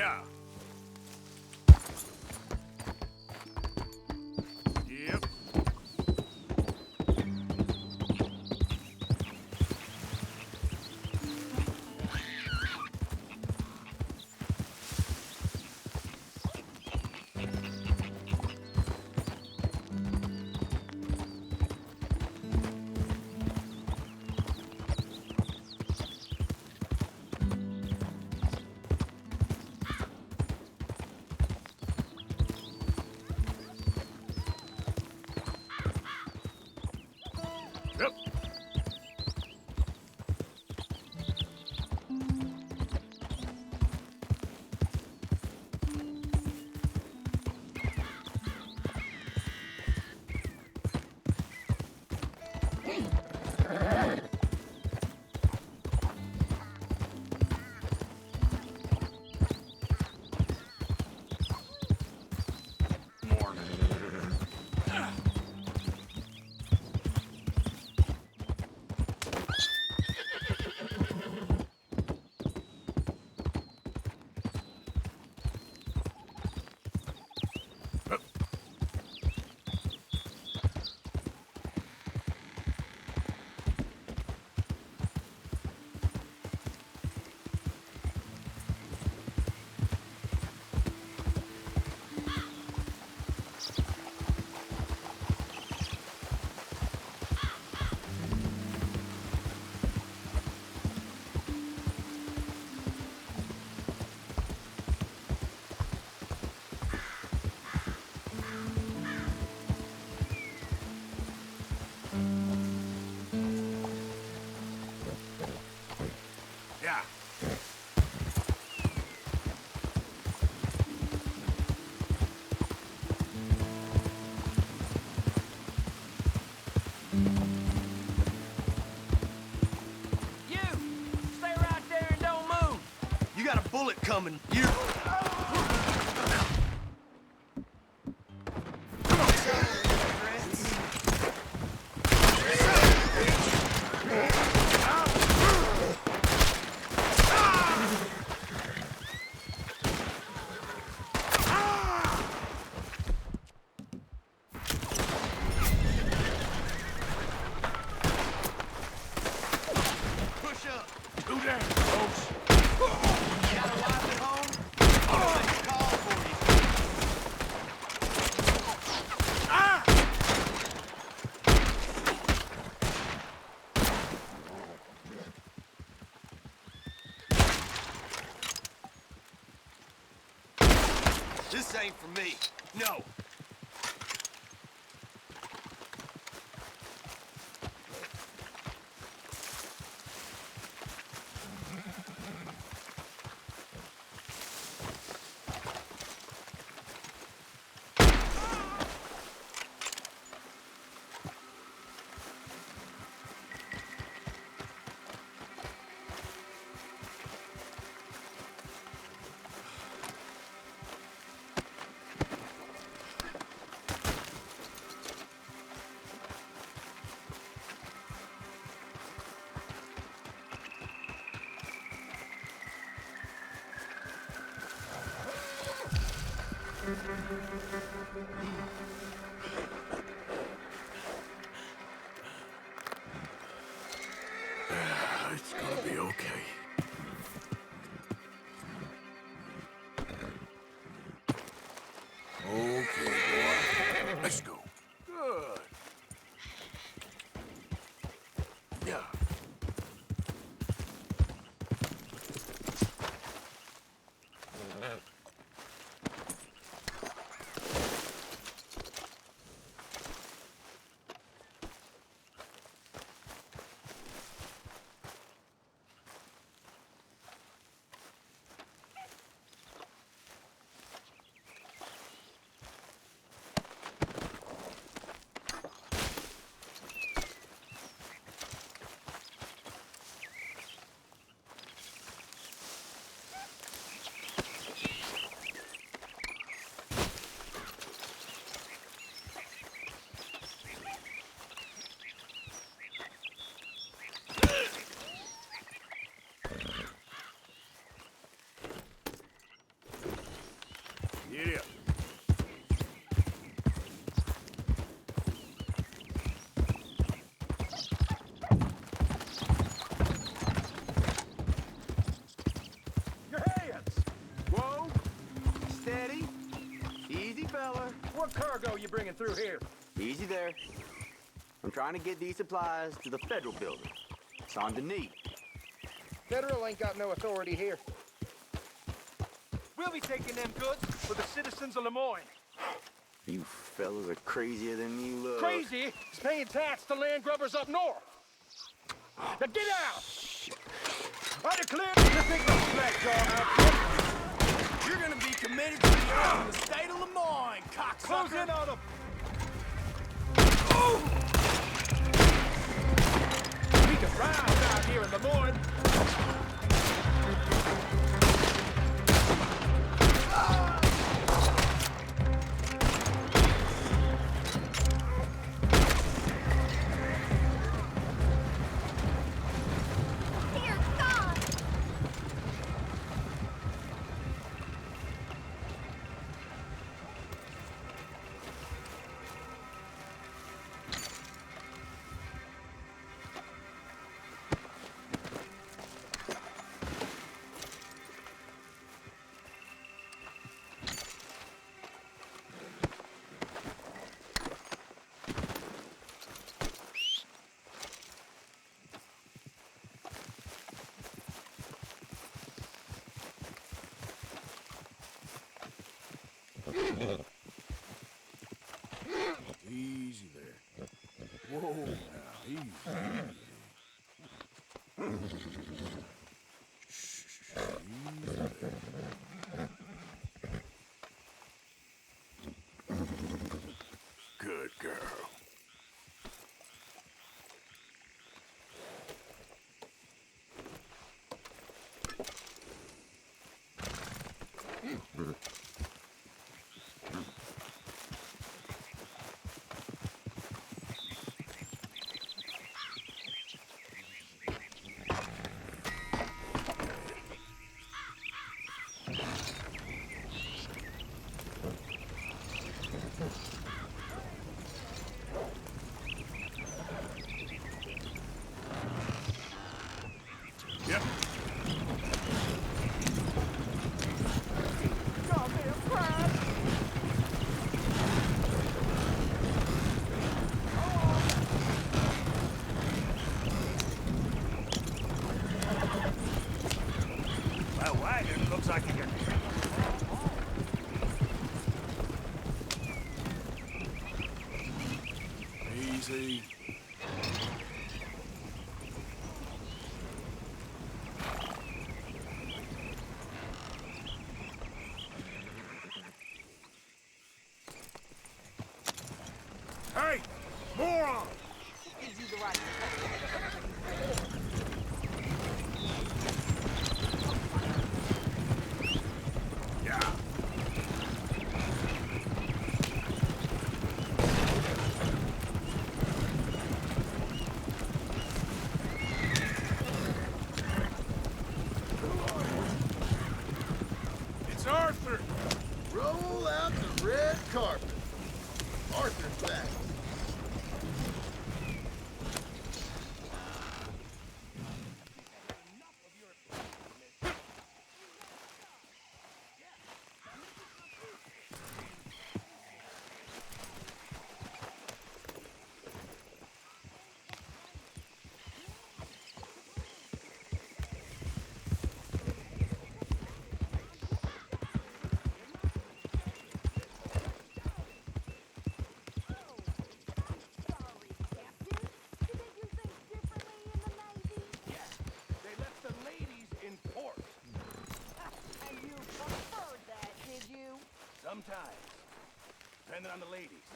Yeah. Yep. Yep. More. Yeah. You! Stay right there and don't move! You got a bullet coming. You. Push up. Too damn close. Got a wife at home? I'll make a call for you. Ah! This ain't for me. No. It's gonna be okay. Okay, boy. Let's go. Good. Yeah. What cargo you bringing through here? Easy there. I'm trying to get these supplies to the federal building. It's on the knee. Federal ain't got no authority here. We'll be taking them goods for the citizens of Lemoyne. You fellas are crazier than you look. Crazy is paying tax to land grubbers up north. Now get out! I declare this ain't no slack outfit. You're gonna be committed to the state of Lemoyne, cocksucker. Close in on them. We can ride out here in Lemoyne. Dear God! Easy there. Whoa, now, easy. Shh, easy there. Good girl. Yep. Goddamn pride! That wagon looks like it can... Easy. Hey, moron! Gives you the right. Yeah. It's Arthur. Roll out the red carpet. Arthur's back. They left the ladies in port. And you preferred that, did you? Sometimes. Depending on the ladies.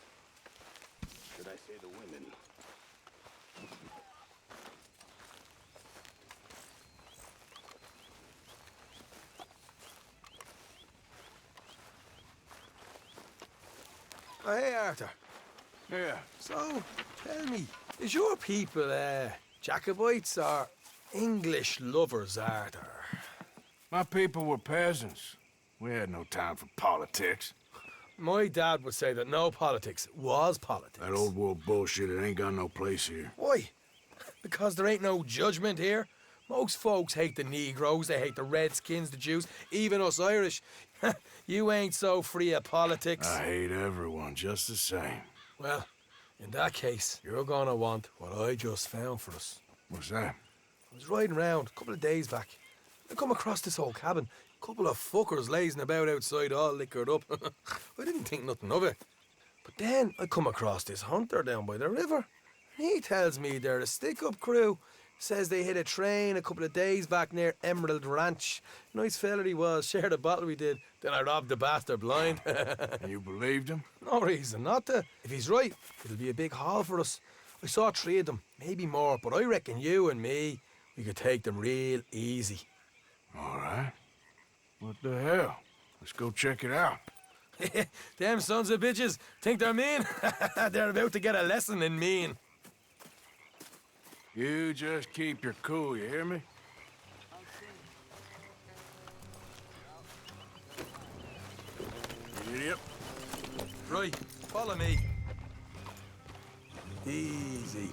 Should I say the women? Oh, hey, Arthur. Yeah. So, tell me, is your people, Jacobites or English lovers, Arthur? My people were peasants. We had no time for politics. My dad would say that no politics was politics. That old world bullshit, it ain't got no place here. Why? Because there ain't no judgment here. Most folks hate the Negroes, they hate the Redskins, the Jews, even us Irish. You ain't so free of politics. I hate everyone just the same. Well, in that case, you're gonna want what I just found for us. What's that? I was riding around a couple of days back. I come across this old cabin. A couple of fuckers lazing about outside all liquored up. I didn't think nothing of it. But then I come across this hunter down by the river. He tells me they're a stick-up crew. Says they hit a train a couple of days back near Emerald Ranch. Nice fella he was, shared a bottle we did. Then I robbed the bastard blind. You believed him? No reason not to. If he's right, it'll be a big haul for us. I saw 3 of them, maybe more, but I reckon you and me, we could take them real easy. All right. What the hell? Let's go check it out. Them sons of bitches think they're mean. They're about to get a lesson in mean. You just keep your cool, you hear me? Idiot. Right, follow me. Easy.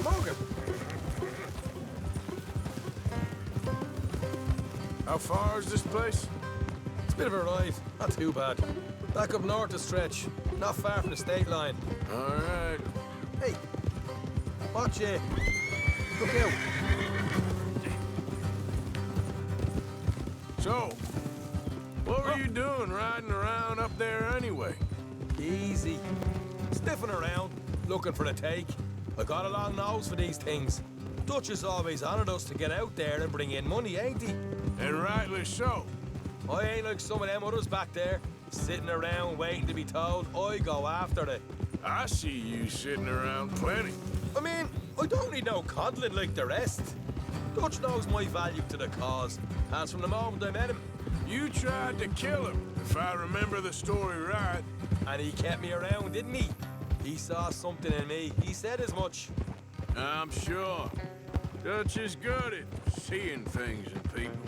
Margaret. How far is this place? It's a bit of a ride, not too bad. Back up north a stretch, not far from the state line. All right. Hey, watch it. Look out. So, what were you doing riding around up there anyway? Easy. Sniffing around, looking for a take. I got a long nose for these things. Dutch has always honoured us to get out there and bring in money, ain't he? And rightly so. I ain't like some of them others back there, sitting around waiting to be told. I go after it. I see you sitting around plenty. I mean, I don't need no coddling like the rest. Dutch knows my value to the cause, as from the moment I met him. You tried to kill him, if I remember the story right. And he kept me around, didn't he? He saw something in me. He said as much. I'm sure. Dutch is good at seeing things in people.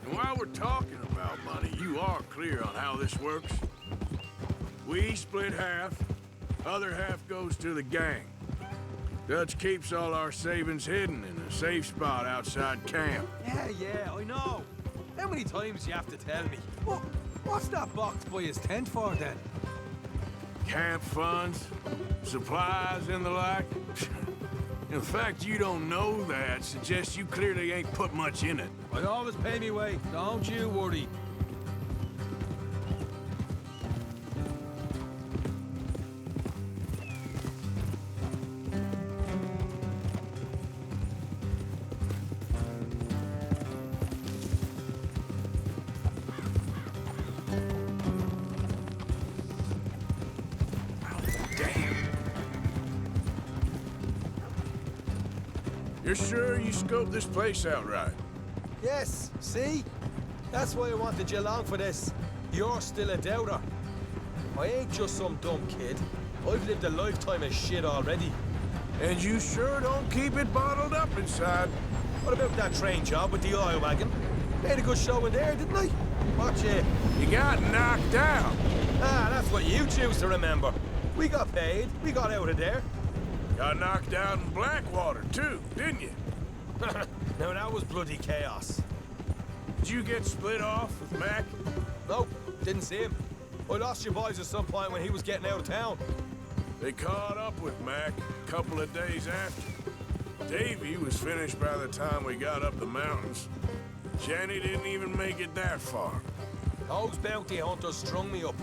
And while we're talking about money, you are clear on how this works? We split half, other half goes to the gang. Dutch keeps all our savings hidden in a safe spot outside camp. Yeah, I know. How many times you have to tell me? What's that box by his tent for, then? Camp funds, supplies, and the like. The fact you don't know that suggests you clearly ain't put much in it. I always pay me way. Don't you worry. You're sure you scoped this place out right? Yes, see? That's why I wanted you along for this. You're still a doubter. I ain't just some dumb kid. I've lived a lifetime of shit already. And you sure don't keep it bottled up inside. What about that train job with the oil wagon? Made a good show in there, didn't I? Watch it. You got knocked down. Ah, that's what you choose to remember. We got paid. We got out of there. Got knocked out in Blackwater, too, didn't you? Now, that was bloody chaos. Did you get split off with Mac? Nope, didn't see him. I lost your boys at some point when he was getting out of town. They caught up with Mac a couple of days after. Davy was finished by the time we got up the mountains. Jenny didn't even make it that far. Those bounty hunters strung me up.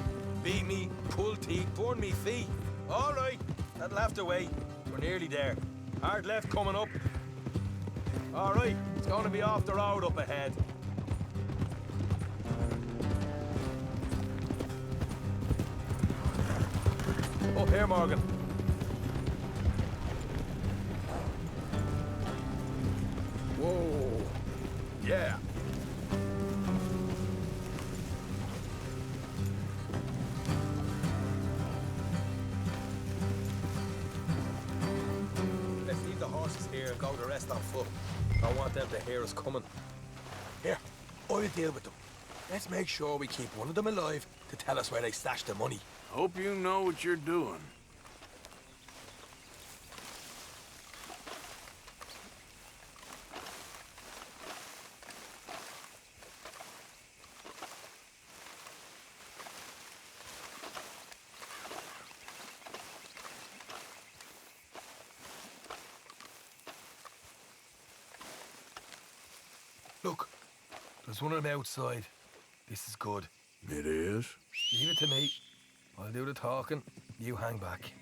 Beat me, pulled teeth, burned me feet. All right, that'll have to wait. We're nearly there. Hard left coming up. All right, it's going to be off the road up ahead. Up here, Morgan. Whoa. Yeah. Let's leave the horses here and go the rest on foot. Don't want them to hear us coming. Here, I'll deal with them. Let's make sure we keep one of them alive to tell us where they stashed the money. Hope you know what you're doing. Look, there's one of them outside. This is good. It is? Leave it to me. I'll do the talking. You hang back.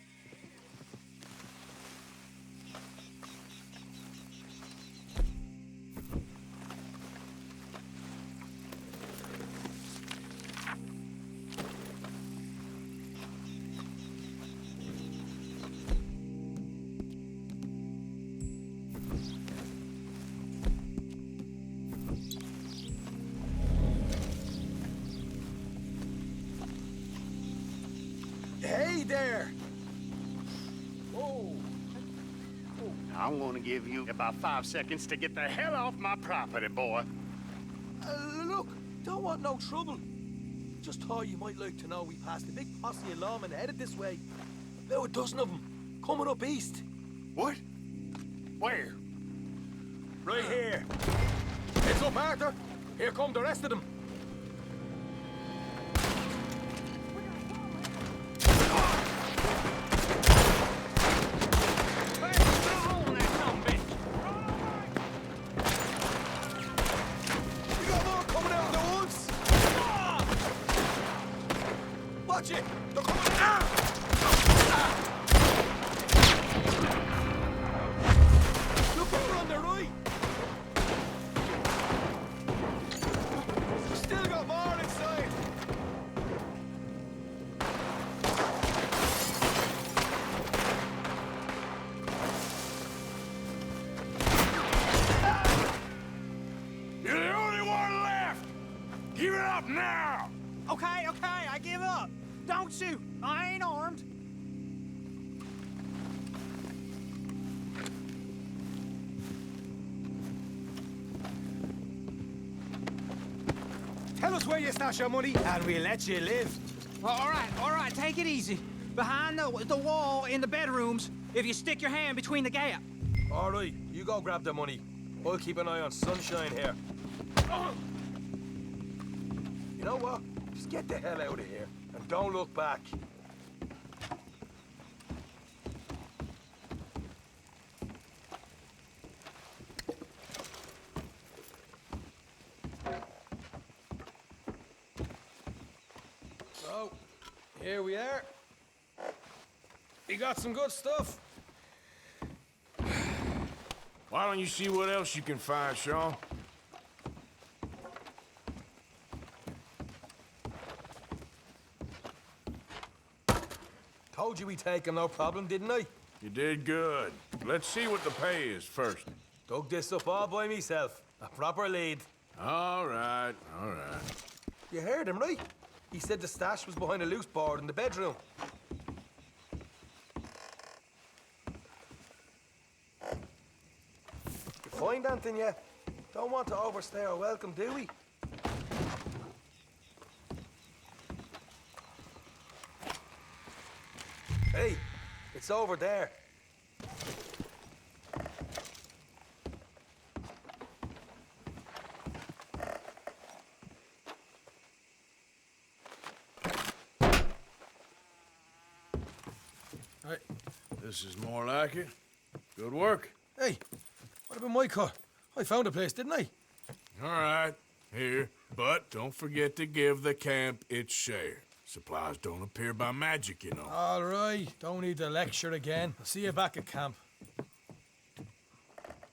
Hey there! Whoa! I'm gonna give you about 5 seconds to get the hell off my property, boy. Look, don't want no trouble. Just thought you might like to know we passed a big posse of lawmen headed this way. About a dozen of them, coming up east. What? Where? Right here. Heads up, Arthur. Here come the rest of them. We got more coming out of the woods! Watch it! They're coming out! Look over on the right! Still got more inside! You're the only one left! Give it up now! Okay, I give up. Don't shoot. I ain't armed. Tell us where you stash your money, and we'll let you live. All right, take it easy. Behind the wall in the bedrooms, if you stick your hand between the gap. All right, you go grab the money. I'll keep an eye on Sunshine here. You know what? Just get the hell out of here and don't look back. So, here we are. You got some good stuff. Why don't you see what else you can find, Sean? Told you we'd take him, no problem, didn't I? You did good. Let's see what the pay is first. Dug this up all by myself. A proper lead. All right, all right. You heard him, right? He said the stash was behind a loose board in the bedroom. You find anything yet? Don't want to overstay our welcome, do we? Hey, it's over there. Right, this is more like it. Good work. Hey, what about my car? I found a place, didn't I? All right, here. But don't forget to give the camp its share. Supplies don't appear by magic, you know. All right, don't need to lecture again. I'll see you back at camp.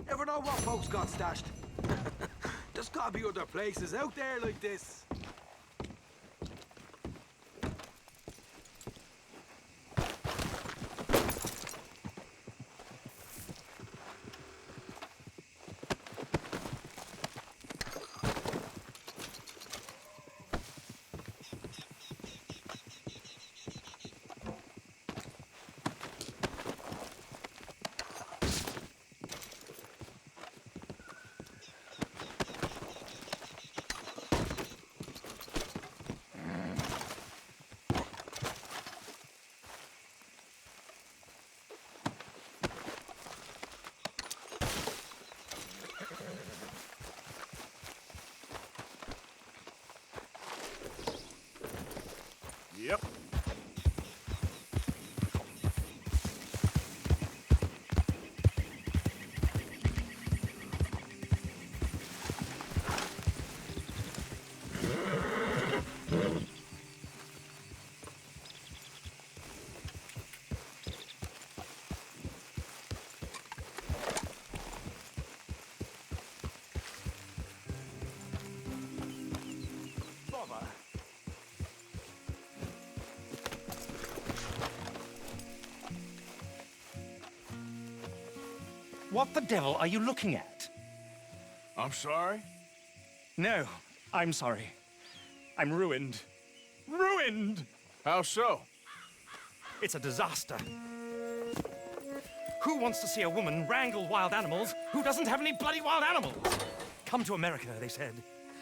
Ever know what folks got stashed? There's gotta be other places out there like this. Yep. What the devil are you looking at? I'm sorry? No, I'm sorry. I'm ruined. Ruined! How so? It's a disaster. Who wants to see a woman wrangle wild animals who doesn't have any bloody wild animals? Come to America, they said.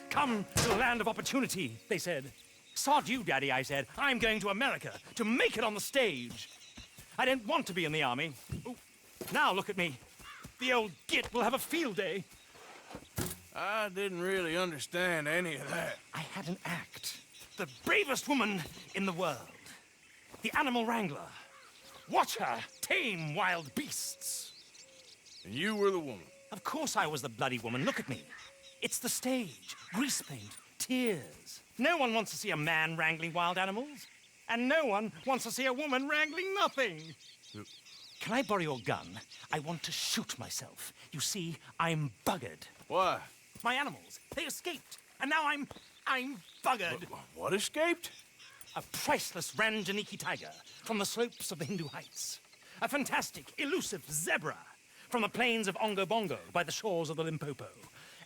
Come to the land of opportunity, they said. Sod you, Daddy, I said. I'm going to America to make it on the stage. I don't want to be in the army. Ooh, now look at me. The old git will have a field day. I didn't really understand any of that. I had an act. The bravest woman in the world. The animal wrangler. Watch her tame wild beasts. And you were the woman. Of course I was the bloody woman. Look at me. It's the stage. Grease paint. Tears. No one wants to see a man wrangling wild animals. And no one wants to see a woman wrangling nothing. Can I borrow your gun? I want to shoot myself. You see, I'm buggered. Why? My animals, they escaped. And now I'm buggered. What escaped? A priceless Ranjaniki tiger from the slopes of the Hindu Heights. A fantastic, elusive zebra from the plains of Ongo Bongo by the shores of the Limpopo.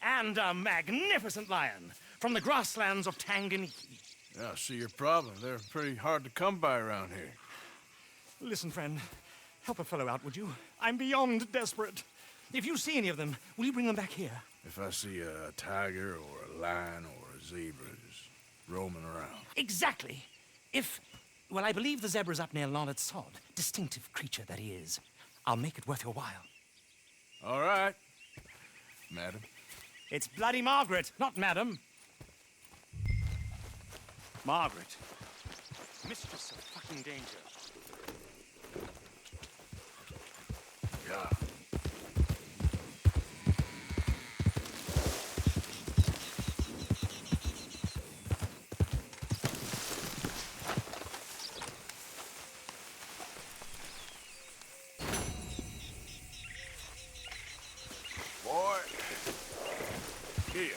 And a magnificent lion from the grasslands of Tanganyika. Yeah, I see your problem. They're pretty hard to come by around here. Listen, friend, help a fellow out, would you? I'm beyond desperate. If you see any of them, will you bring them back here? If I see a tiger or a lion or a zebra just roaming around. Exactly. Well, I believe the zebra's up near Larned Sod. Distinctive creature that he is. I'll make it worth your while. All right, madam. It's bloody Margaret, not madam. Margaret. Mistress of fucking danger. Yeah. Boy. Here.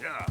Yeah.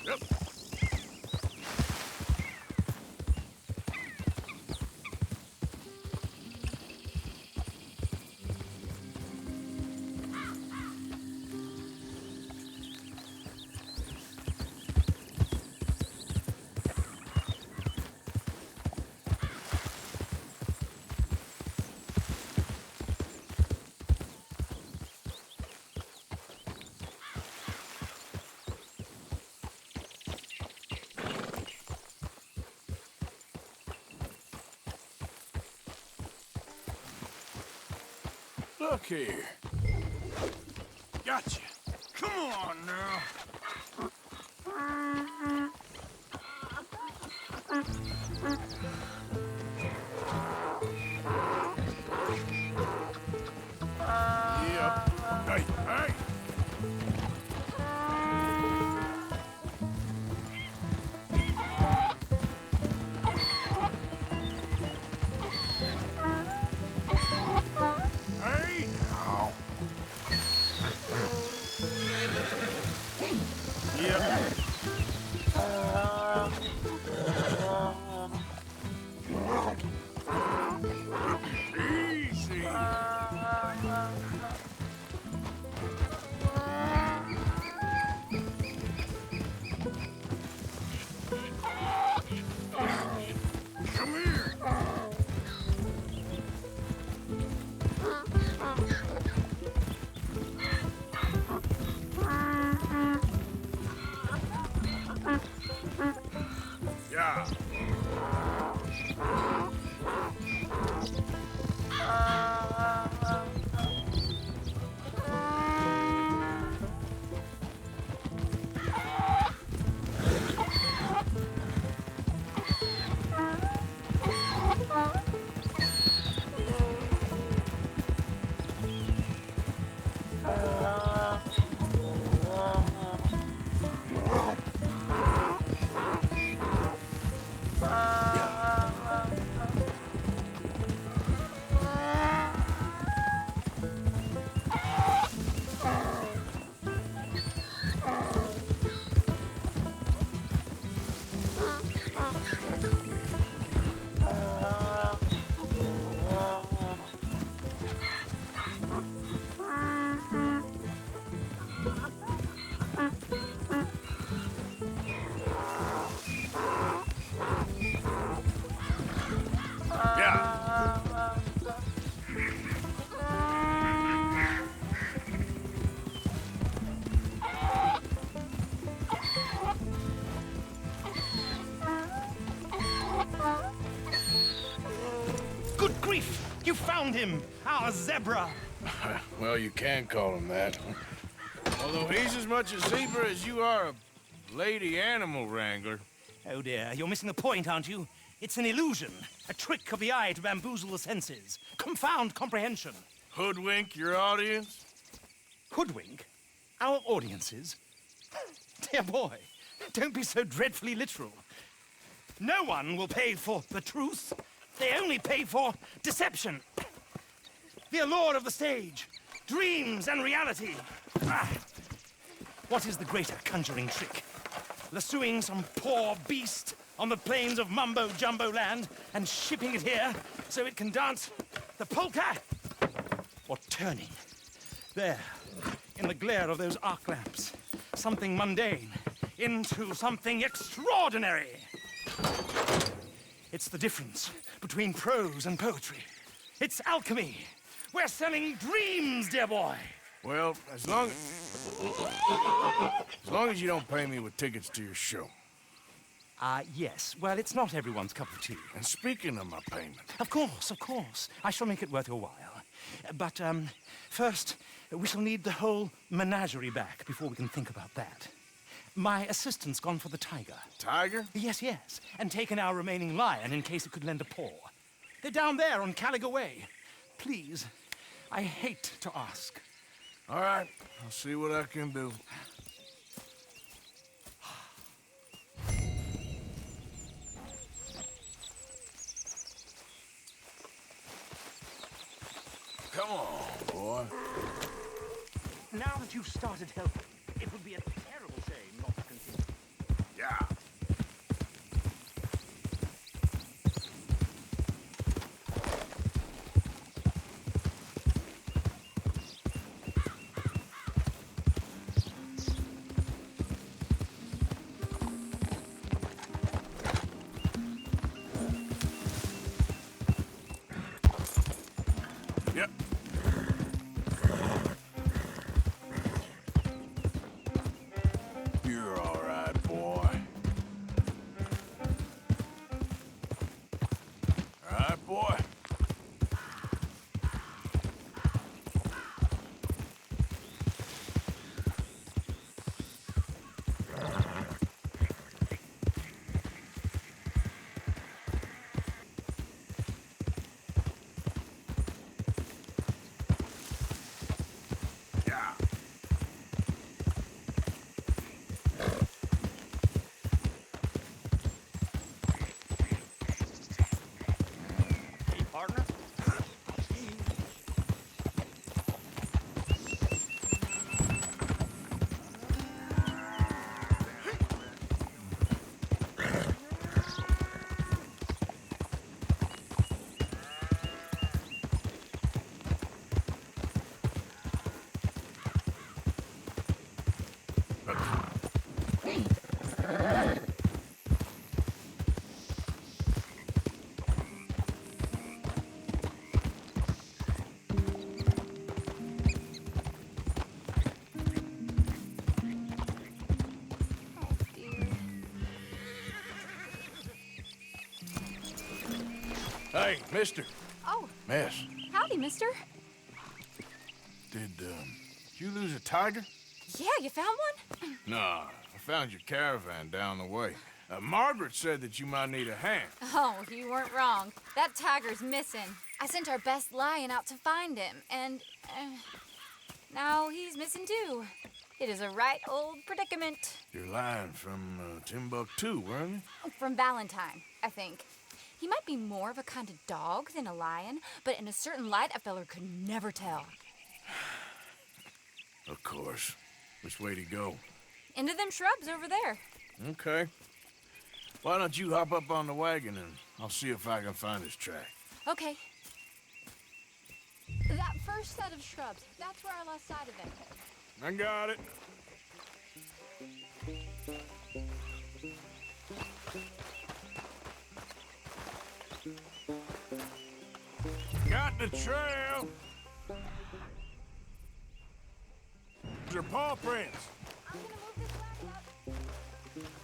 Yep. Look here. Gotcha. Come on now. Hey! Hey! Oh. Yep. Easy. Come here. Yeah. Yeah. Good grief! You found him! Our zebra! Well, you can call him that. Although he's as much a zebra as you are a lady animal wrangler. Oh dear, you're missing the point, aren't you? It's an illusion, a trick of the eye to bamboozle the senses, confound comprehension. Hoodwink your audience? Hoodwink? Our audiences? Dear boy, don't be so dreadfully literal. No one will pay for the truth. They only pay for deception. The allure of the stage, dreams and reality. Ah. What is the greater conjuring trick? Lassoing some poor beast on the plains of mumbo-jumbo land and shipping it here so it can dance the polka? Or turning, there, in the glare of those arc lamps, something mundane into something extraordinary? It's the difference between prose and poetry. It's alchemy. We're selling dreams, dear boy. Well, as long as you don't pay me with tickets to your show. Yes. Well, it's not everyone's cup of tea. And speaking of my payment, Of course, of course. I shall make it worth your while. But, first, we shall need the whole menagerie back before we can think about that. My assistant's gone for the tiger. Tiger? Yes, yes. And taken our remaining lion in case it could lend a paw. They're down there on Caliga Way. Please, I hate to ask. All right, I'll see what I can do. Come on, boy. Now that you've started helping, it would be a terrible shame not to continue. Yeah. Yep. Hey, mister. Oh, Miss. howdy, mister. Did you lose a tiger? Yeah, you found one? Nah, I found your caravan down the way. Margaret said that you might need a hand. Oh, you weren't wrong. That tiger's missing. I sent our best lion out to find him, and now he's missing too. It is a right old predicament. You're lying from Timbuktu, weren't you? From Valentine, I think. He might be more of a kind of dog than a lion, but in a certain light, a feller could never tell. Of course. Which way to go? Into them shrubs over there. Okay. Why don't you hop up on the wagon and I'll see if I can find his track. Okay. That first set of shrubs, that's where I lost sight of him. I got it. Got the trail. These are paw prints. I'm gonna move this wagon up.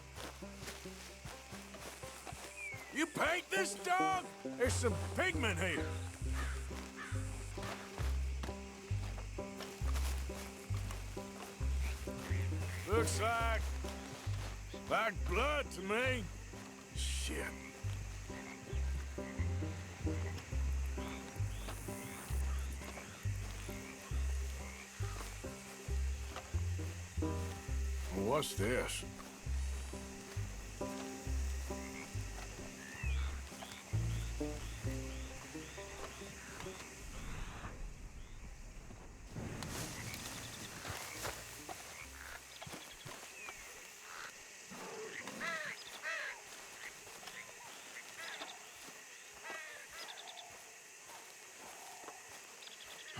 You paint this dog? There's some pigment here. Looks like blood to me. Shit. What's this?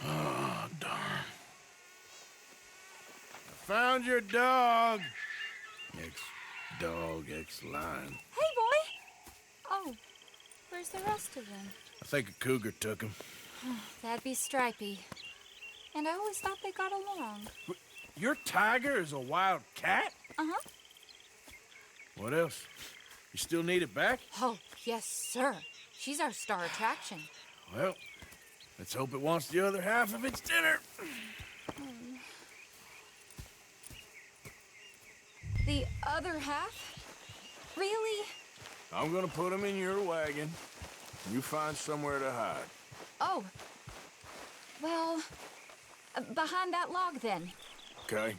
Oh, darn. I found your dog. Ex-dog, ex-lion. Hey, boy! Oh, where's the rest of them? I think a cougar took him. That'd be Stripey. And I always thought they got along. Your tiger is a wild cat? Uh-huh. What else? You still need it back? Oh, yes, sir. She's our star attraction. Well, let's hope it wants the other half of its dinner. The other half? Really? I'm gonna put him in your wagon. You find somewhere to hide. Oh. Well, behind that log, then. Okay?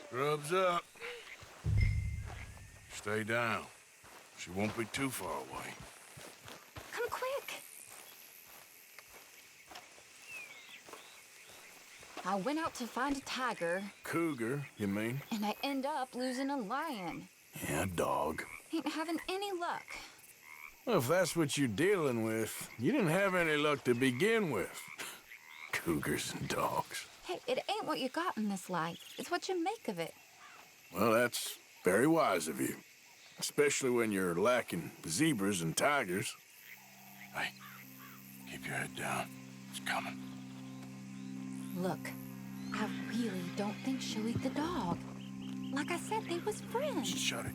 Grub's up. Stay down. She won't be too far away. Come quick. I went out to find a tiger, Cougar, you mean? and I end up losing a lion. Yeah, dog. Ain't having any luck. Well, if that's what you're dealing with, you didn't have any luck to begin with. Cougars and dogs. Hey, it ain't what you got in this life. It's what you make of it. Well, that's very wise of you. Especially when you're lacking zebras and tigers. Hey, keep your head down. It's coming. Look, I really don't think she'll eat the dog. Like I said, they was friends. Shut it.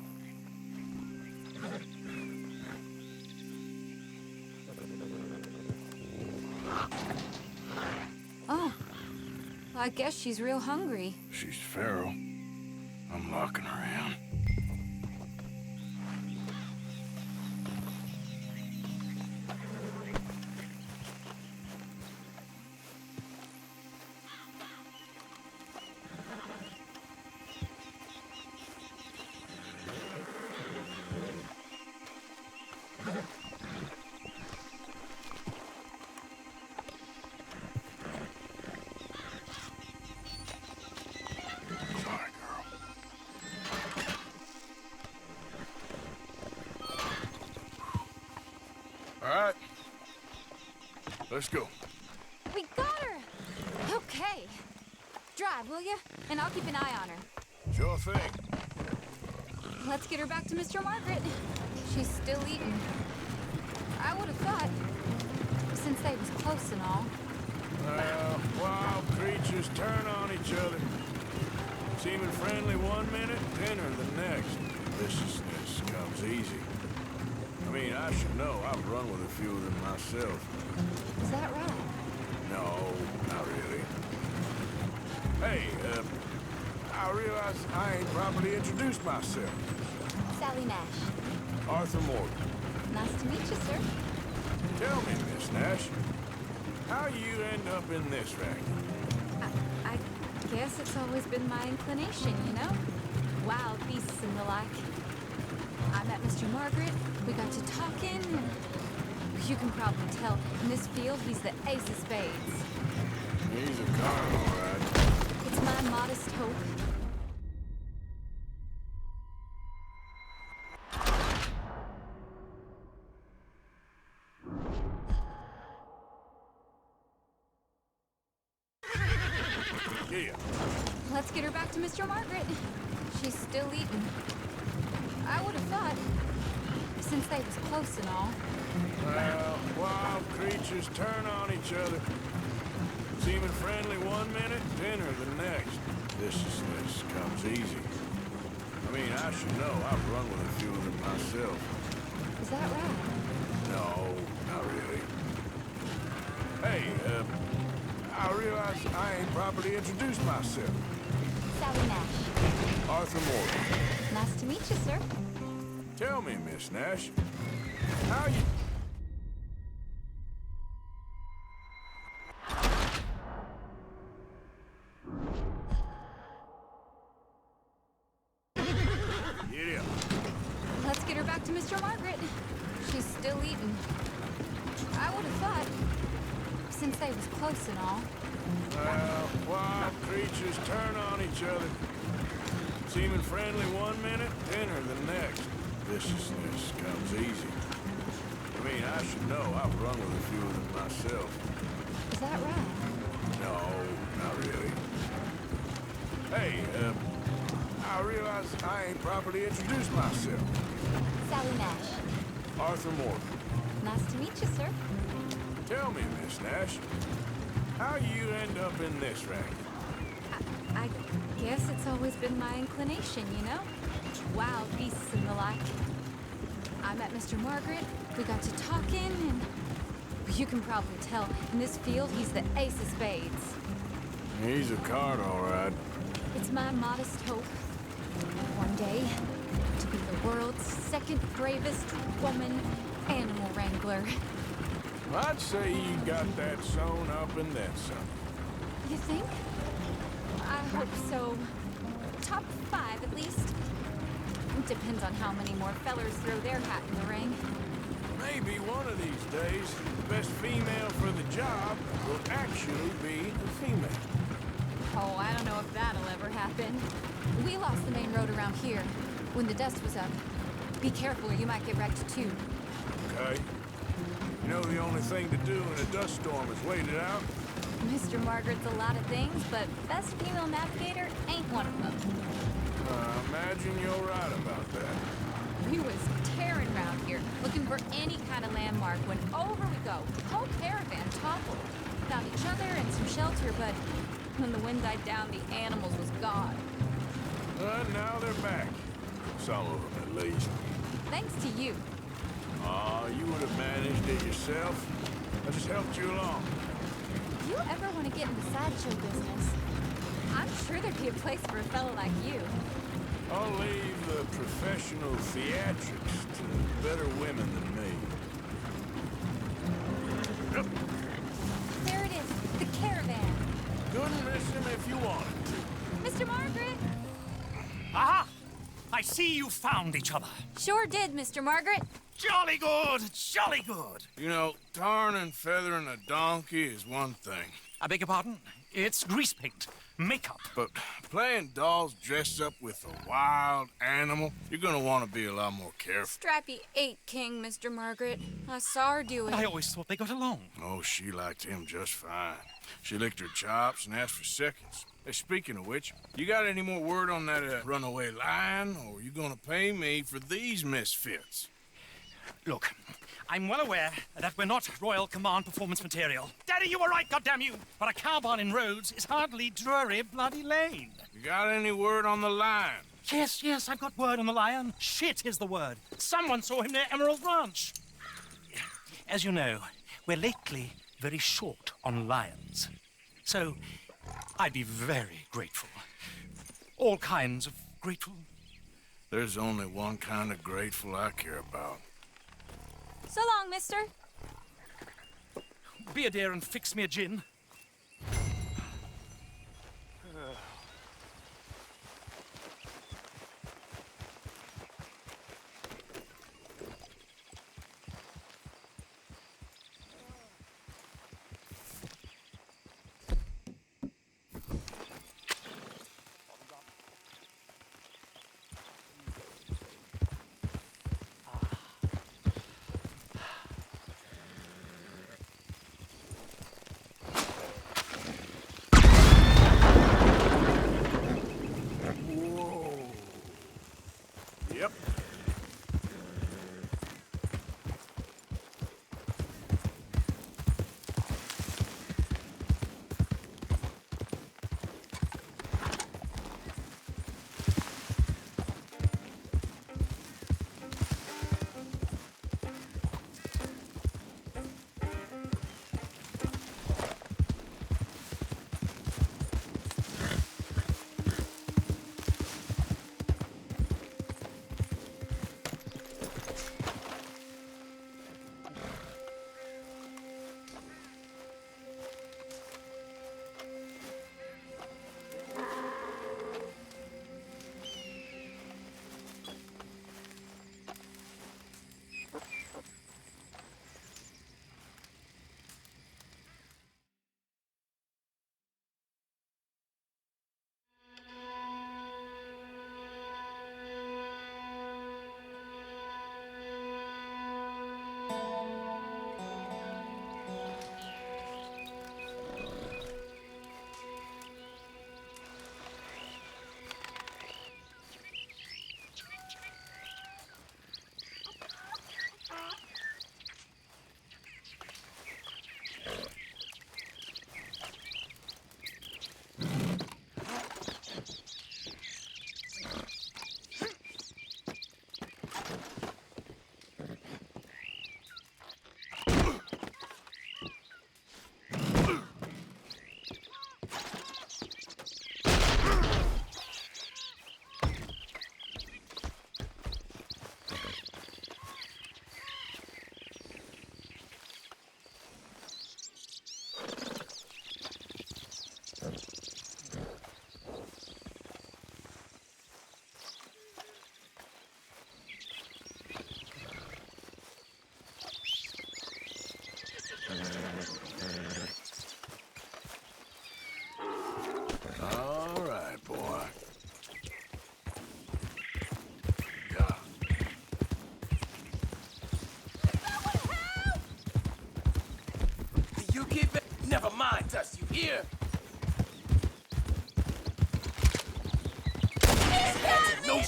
Oh, I guess she's real hungry. She's feral. I'm locking her in. All right. Let's go. We got her! Okay. Drive, will you? And I'll keep an eye on her. Sure thing. Let's get her back to Mr. Margaret. She's still eating. I would have thought, since they was close and all. Wild creatures turn on each other. Seeming friendly one minute, dinner the next. viciousness comes easy. I mean, I should know. I've run with a few of them myself. Is that right? No, not really. Hey, I realize I ain't properly introduced myself. Sally Nash. Arthur Morgan. Nice to meet you, sir. Tell me, Miss Nash, how you end up in this racket? I guess it's always been my inclination, you know? Wild beasts and the like. I met Mr. Margaret, we got to talking, and you can probably tell, in this field, he's the ace of spades. He's a con, all right. It's my modest hope. Yeah. Let's get her back to Mr. Margaret. She's still eating. I would have thought, since they was close and all. Well, wild creatures turn on each other. Seeming friendly one minute, dinner the next. Viciousness comes easy. I mean, I should know. I've run with a few of them myself. Is that right? No, not really. Hey, I realize I ain't properly introduced myself. Sally Nash. Arthur Morgan. Nice to meet you, sir. Tell me, Miss Nash, how you... Yeah. Let's get her back to Mr. Margaret. She's still eating. I would have thought, since they was close and all. Well, wild creatures turn on each other. Seeming friendly one minute, dinner the next. Viciousness comes easy. I mean, I should know. I've run with a few of them myself. Is that right? No, not really. Hey, I realize I ain't properly introduced myself. Sally Nash. Arthur Morgan. Nice to meet you, sir. Tell me, Miss Nash, how you end up in this racket? I guess it's always been my inclination, you know? Wild beasts and the like. I met Mr. Margaret, we got to talking, and you can probably tell, in this field, he's the ace of spades. He's a card, all right. It's my modest hope, one day, to be the world's second bravest woman animal wrangler. I'd say you got that sewn up and then some. You think? I hope so. Top 5, at least. Depends on how many more fellers throw their hat in the ring. Maybe one of these days, the best female for the job will actually be a female. Oh, I don't know if that'll ever happen. We lost the main road around here when the dust was up. Be careful or you might get wrecked too. Okay. You know the only thing to do in a dust storm is wait it out? Mr. Margaret's a lot of things, but best female navigator ain't one of them. Imagine you're right about that. We was tearing around here, looking for any kind of landmark when over we go. Whole caravan toppled. Found each other and some shelter, but when the wind died down, the animals was gone. But now they're back. Some of them, at least. Thanks to you. You would have managed it yourself. I just helped you along. If you ever want to get in the sideshow business, I'm sure there'd be a place for a fella like you. I'll leave the professional theatrics to better women than me. Yep. There it is, the caravan. Couldn't miss him if you wanted to. Mr. Margaret! Aha! I see you found each other. Sure did, Mr. Margaret. Jolly good, jolly good. You know, tarring and feathering a donkey is one thing. I beg your pardon? It's grease paint, makeup. But playing dolls dressed up with a wild animal, you're gonna want to be a lot more careful. Strappy ate King, Mr. Margaret. I saw her do it. I always thought they got along. Oh, she liked him just fine. She licked her chops and asked for seconds. Hey, speaking of which, you got any more word on that runaway lion, or are you gonna pay me for these misfits? Look, I'm well aware that we're not Royal Command performance material. Daddy, you were right, goddamn you! But a cow barn in Rhodes is hardly Drury Bloody Lane. You got any word on the lion? Yes, I've got word on the lion. Shit is the word. Someone saw him near Emerald Ranch. As you know, we're lately very short on lions. So, I'd be very grateful. All kinds of grateful. There's only one kind of grateful I care about. So long, mister. Be a dear and fix me a gin. Yep. All right, boy. Yeah. You keep it. Never mind us, you hear? No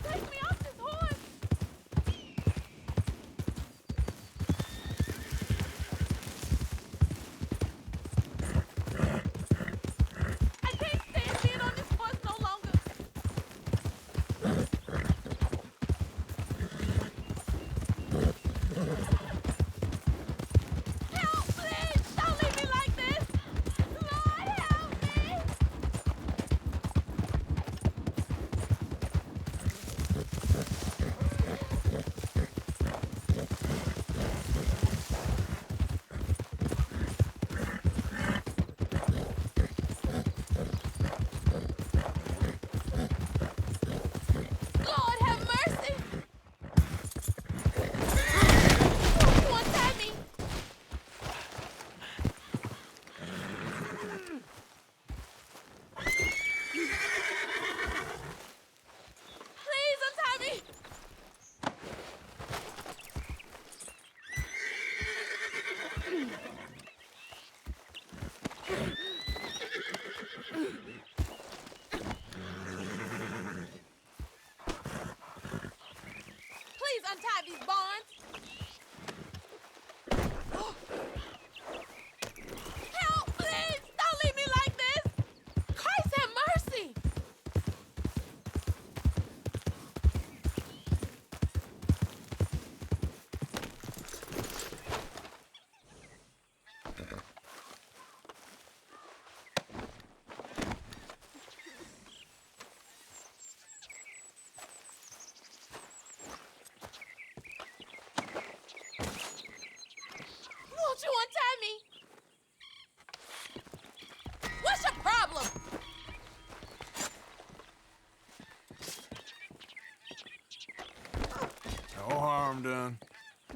Take me off this horse! I can't stand being on this horse no longer. Help, please! Don't leave me like this! Lord, help me! Lord, have mercy! Untie me! Please untie me!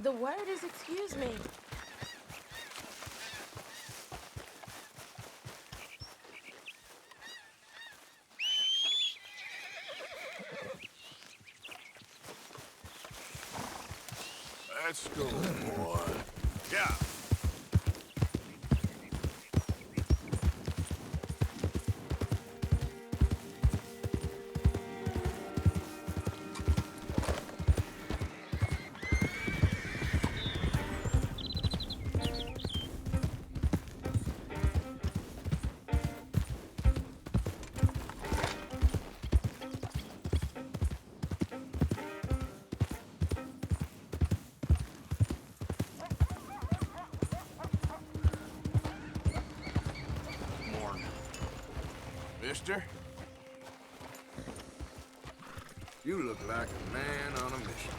The word is excuse me. Let's go, boy. Yeah. Mister, you look like a man on a mission.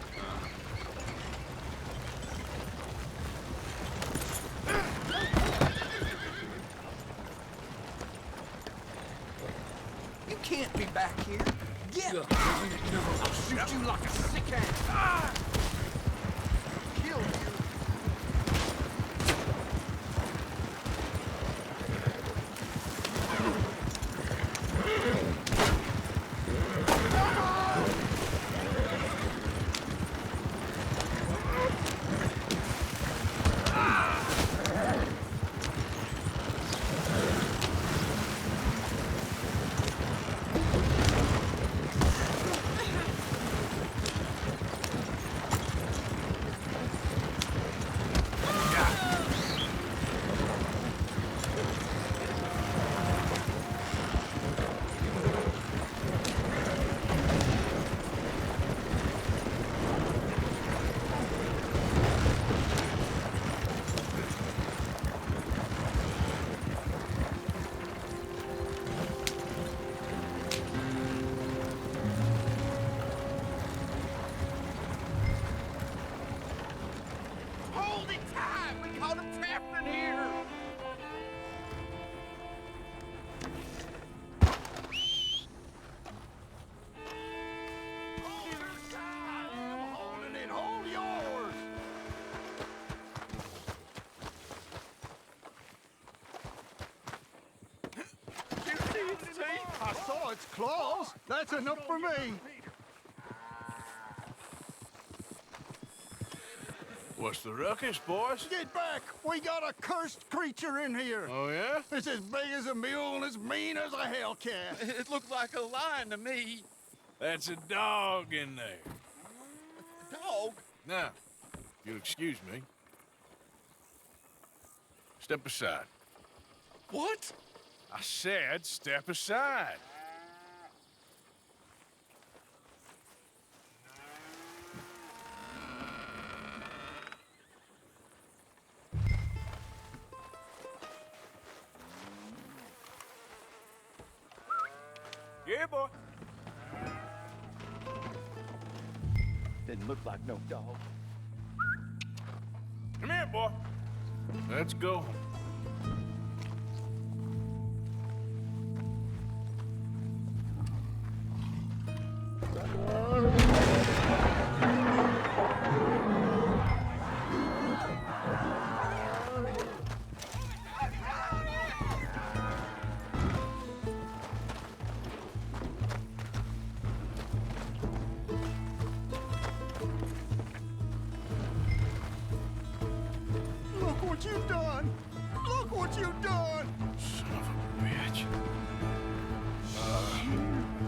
You can't be back here. Get up! I'll shoot you like a sick ass. Kill you. Hold it tight! We caught him trapped in here! Hold it tight! I'm holding it! Hold yours! You see its teeth? I saw its claws. That's enough for me. What's the ruckus, boys? Get back! We got a cursed creature in here. Oh, yeah? It's as big as a mule and as mean as a hellcat. It looked like a lion to me. That's a dog in there. Dog? Now, you'll excuse me. Step aside. What? I said step aside. Yeah, boy. Didn't look like no dog. Come here, boy. Let's go. Look what you've done! Look what you've done! Son of a bitch.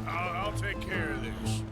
I'll take care of this.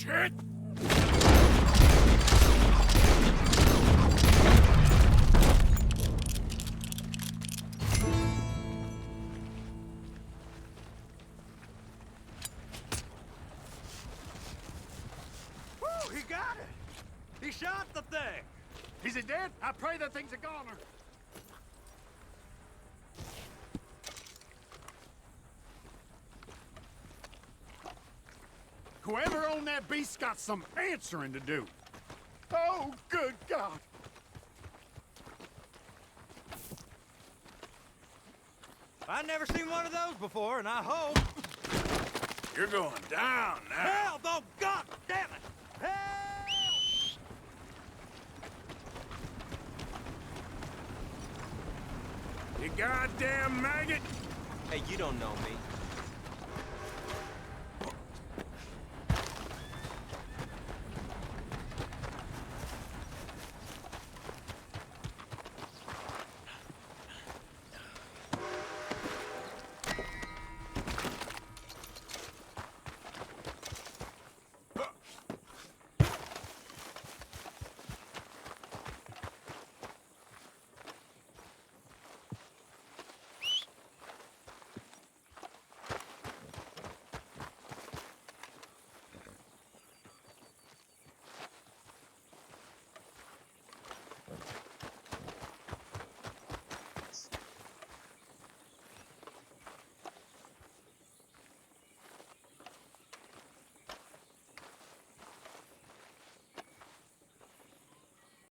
shit! Woo, he got it! He shot the thing! Is it dead? I pray that thing's a goner. Whoever owned that beast's got some answering to do. Oh, good God. I've never seen one of those before, and I hope... You're going down now. Hell, no, God damn it! Hell! You goddamn maggot! Hey, you don't know me.